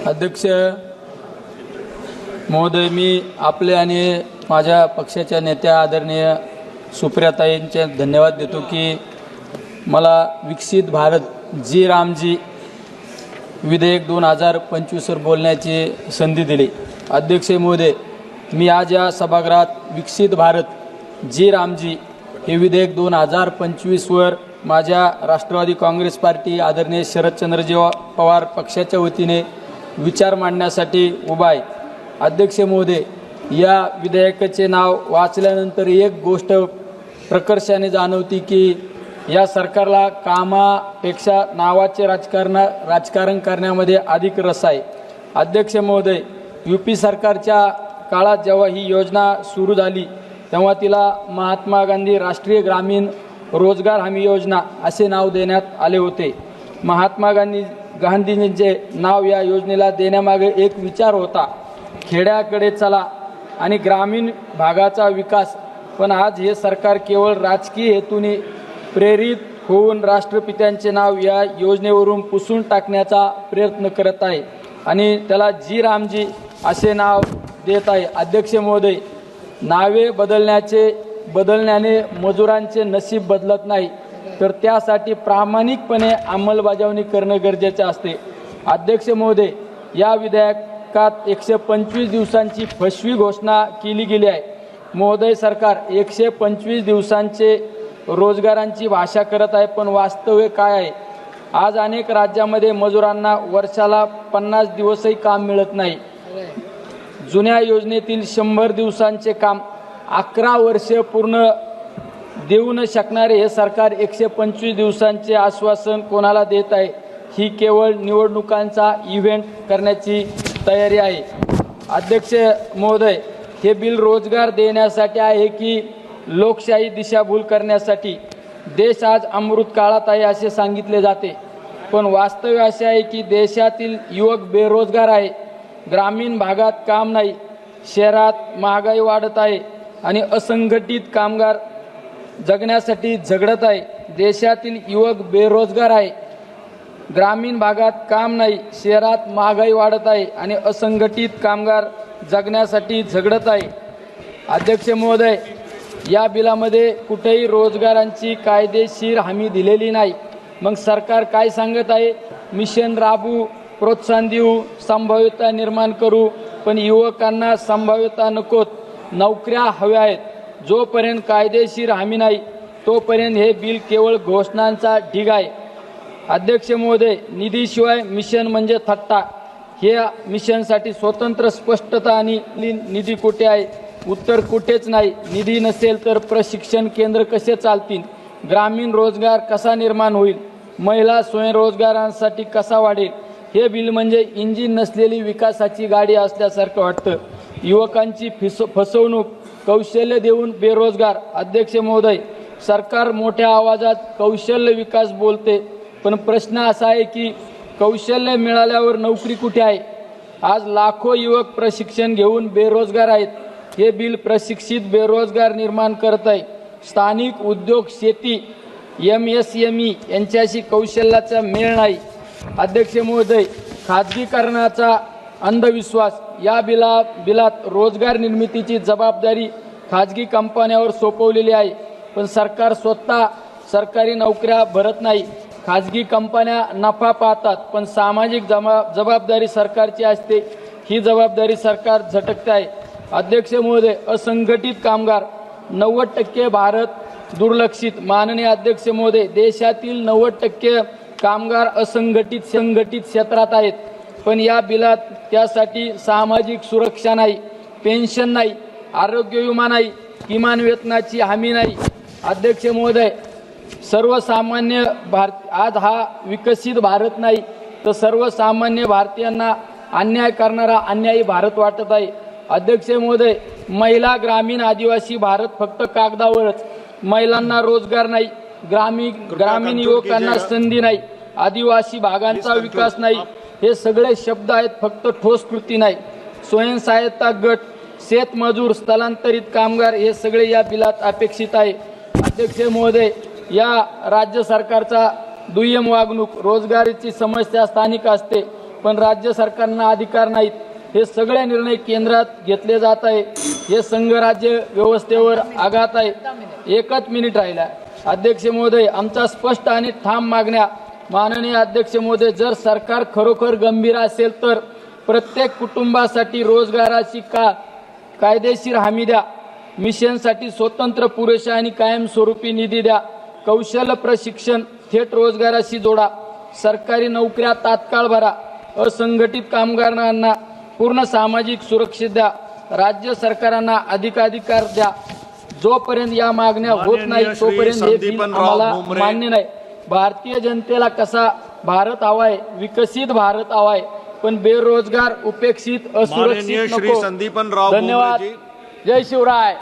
अध्यक्ष महोदय, मी आपले आणि माझ्या पक्षाच्या नेत्या आदरणीय सुप्रियाताईंचे धन्यवाद देतो की मला विकसित भारत जी रामजी विधेयक 2025 वर बोलण्याची संधी दिली। अध्यक्ष महोदय, मी आज या सभागृहात विकसित भारत जी रामजी हे विधेयक 2025 वर माझ्या राष्ट्रवादी काँग्रेस पार्टी आदरणीय शरदचंद्रजी पवार पक्षाच्या वतीने विचार मांडण्यासाठी उभा आहे। अध्यक्ष महोदय, या विधेयकाचे नाव वाचल्यानंतर एक गोष्ट प्रकर्षाने जाणवती की या सरकारला कामापेक्षा नावाचे राजकारण करण्यामध्ये अधिक रस आहे। अध्यक्ष महोदय, यूपी सरकारच्या काळात जेव्हा ही योजना सुरू झाली तेव्हा तिला महात्मा गांधी राष्ट्रीय ग्रामीण रोजगार हमी योजना असे नाव देण्यात आले होते। महात्मा गांधींचे नाव या योजनेला देण्यामागे एक विचार होता, खेड्याकडे चला आणि ग्रामीण भागाचा विकास। पण आज हे सरकार केवळ राजकीय हेतूने प्रेरित होऊन राष्ट्रपित्यांचे नाव या योजनेवरून पुसून टाकण्याचा प्रयत्न करत आहे आणि त्याला जी रामजी असे नाव देत आहे। अध्यक्ष महोदय, नावे बदलण्याने मजुरांचे नशीब बदलत नाही, तर त्यासाठी प्रामाणिकपणे अंमलबजावणी करणे गरजेचे असते। अध्यक्ष महोदय, या विधेयकात 125 दिवसांची फसवी घोषणा केली गेली आहे। महोदय, सरकार 125 दिवसांचे रोजगारांची भाषा करत आहे, पण वास्तव काय आहे? आज अनेक राज्यामध्ये मजुरांना वर्षाला 50 दिवसही काम मिळत नाही। जुन्या योजनेतील 100 दिवसांचे काम 11 वर्षे पूर्ण देऊ न शकणारे हे सरकार 125 दिवसांचे आश्वासन कोणाला देत आहे? ही केवळ निवडणुकांचा इव्हेंट करण्याची तयारी आहे। अध्यक्ष महोदय, हे बिल रोजगार देण्यासाठी आहे की लोकशाही दिशाभूल करण्यासाठी? देश आज अमृत काळात आहे असे सांगितले जाते, पण वास्तव असे आहे की देशातील युवक बेरोजगार आहे, ग्रामीण भागात काम नाही, शहरात महागाई वाढत आहे आणि असंघटित कामगार जगण्यासाठी झगडत आहे। देशातील युवक बेरोजगार आहे, ग्रामीण भागात काम नाही, शहरात महागाई वाढत आहे आणि असंघटित कामगार जगण्यासाठी झगडत आहे। अध्यक्ष महोदय, या बिलामध्ये कुठेही रोजगारांची कायदेशीर हमी दिलेली नाही। मग सरकार काय सांगत आहे? मिशन राबवू, प्रोत्साहन देऊ, संभाव्यता निर्माण करू, पण युवकांना संभाव्यता नकोत, नोकऱ्या हव्या आहेत। जोपर्यंत कायदेशीर हमी नाही तोपर्यंत हे बिल केवळ घोषणांचा ढीग आहे। अध्यक्ष महोदय, निधीशिवाय मिशन म्हणजे थट्टा। हे मिशनसाठी स्वतंत्र स्पष्टता आणि निधी कुठे आहे? उत्तर कुठेच नाही। निधी नसेल तर प्रशिक्षण केंद्र कसे चालतील? ग्रामीण रोजगार कसा निर्माण होईल? महिला स्वयंरोजगारांसाठी कसा वाढेल? हे बिल म्हणजे इंजिन नसलेली विकासाची गाडी असल्यासारखं वाटतं। युवकांची फसवणूक, कौशल्य देऊन बेरोजगार। अध्यक्ष महोदय, सरकार मोठ्या आवाजात कौशल्य विकास बोलते, पण प्रश्न असा आहे की कौशल्य मिळाल्यावर नोकरी कुठे आहे? आज लाखो युवक प्रशिक्षण घेऊन बेरोजगार आहेत। हे बिल प्रशिक्षित बेरोजगार निर्माण करत आहे। स्थानिक उद्योग, शेती, MSME यांच्याशी कौशल्याचा मेळ नाही। अध्यक्ष महोदय, खाजगीकरणाचा अंधविश्वास। या बिलात रोजगार निर्मितीची जबाबदारी खाजगी कंपन्यांवर सोपवलेली आहे, पण सरकार स्वतः सरकारी नोकऱ्या भरत नाही। खाजगी कंपन्या नफा पाहतात, पण सामाजिक जबाबदारी सरकारची असते, ही जबाबदारी सरकार झटकत आहे। अध्यक्ष महोदय, असंघटित कामगार 90% भारत दुर्लक्षित। माननीय अध्यक्ष महोदय, देशातील 90% कामगार संघटित क्षेत्रात आहेत, पण या बिलात त्यासाठी सामाजिक सुरक्षा नाही, पेन्शन नाही, आरोग्य विमा नाही, किमान वेतनाची हमी नाही। अध्यक्ष महोदय, सर्वसामान्य आज हा विकसित भारत नाही, तर सर्वसामान्य भारतीयांना अन्याय करणारा अन्यायी भारत वाटत आहे। अध्यक्ष महोदय, महिला, ग्रामीण, आदिवासी भारत फक्त कागदावरच। महिलांना रोजगार नाही, ग्रामीण युवकांना संधी नाही, आदिवासी भागांचा विकास नाही। हे सगळे शब्द आहेत, फक्त ठोस कृती नाही। स्वयंसहायता गट, शेतमजूर, स्थलांतरित कामगार हे सगळे या बिलात अपेक्षित आहे। अध्यक्ष महोदय, या राज्य सरकारचा दुय्यम वागणूक, रोजगाराची समस्या स्थानिक असते, पण राज्य सरकारना अधिकार नाहीत। हे सगळे निर्णय केंद्रात घेतले जात आहे। हे संघराज्य व्यवस्थेवर आघात आहे। एकच मिनिट राहिला। अध्यक्ष महोदय, आमचा स्पष्ट आणि ठाम मागण्या माननीय अध्यक्ष महोदय, जर सरकार खरोखर गंभीर असेल तर प्रत्येक कुटुंबासाठी रोजगाराची कायदेशीर हमी द्या। मिशनसाठी स्वतंत्र, पुरेशा आणि कायमस्वरूपी निधी द्या। कौशल्य प्रशिक्षण थेट रोजगाराशी जोडा। सरकारी नोकऱ्या तात्काळ भरा। असंघटित कामगारांना पूर्ण सामाजिक सुरक्षा द्या। राज्य सरकारांना अधिकार द्या। जोपर्यंत या मागण्या होत नाही तोपर्यंत हे बिल आम्हाला मान्य नाही। भारतीय जनतेला कसा भारत हवाय? विकसित भारत हवाय, पण बेरोजगार, उपेक्षित, असुरक्षित नको। धन्यवाद। जय शिवराय।